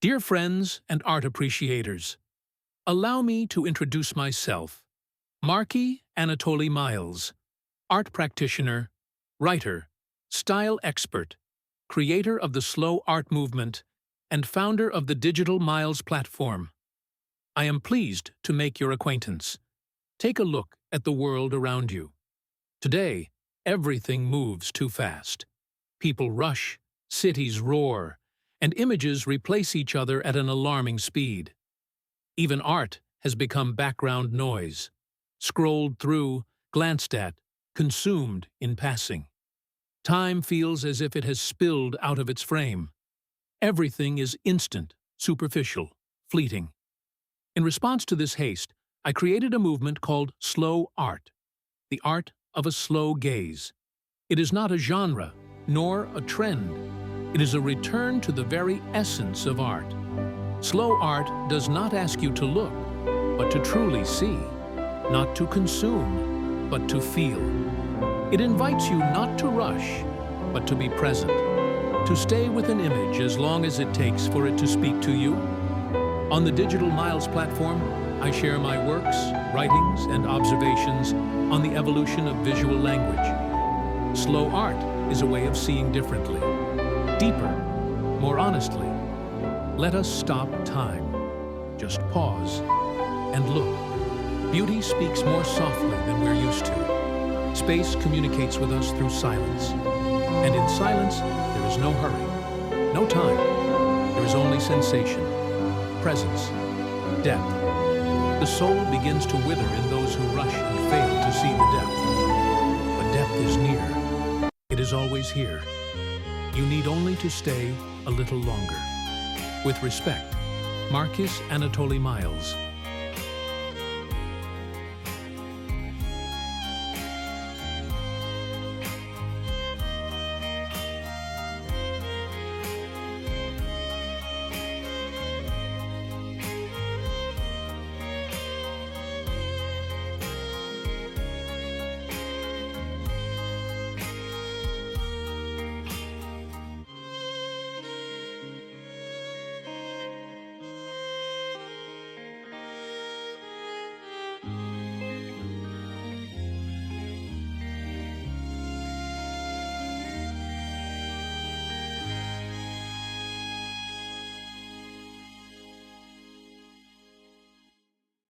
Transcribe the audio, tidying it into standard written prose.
Dear friends and art appreciators, allow me to introduce myself, Marquis Anatoly Miles, art practitioner, writer, style expert, creator of the slow art movement, and founder of the Digital Miles platform. I am pleased to make your acquaintance. Take a look at the world around you. Today, everything moves too fast. People rush, cities roar, and images replace each other at an alarming speed. Even art has become background noise, scrolled through, glanced at, consumed in passing. Time feels as if it has spilled out of its frame. Everything is instant, superficial, fleeting. In response to this haste, I created a movement called slow art, the art of a slow gaze. It is not a genre, nor a trend. It is a return to the very essence of art. Slow art does not ask you to look, but to truly see, not to consume, but to feel. It invites you not to rush, but to be present, to stay with an image as long as it takes for it to speak to you. On the Digital Miles platform, I share my works, writings, and observations on the evolution of visual language. Slow art is a way of seeing differently, deeper, more honestly. Let us stop time. Just pause and look. Beauty speaks more softly than we're used to. Space communicates with us through silence. And in silence, there is no hurry, no time. There is only sensation, presence, depth. The soul begins to wither in those who rush and fail to see the depth. But depth is near. It is always here. You need only to stay a little longer. With respect, Marquis Anatoly Miles.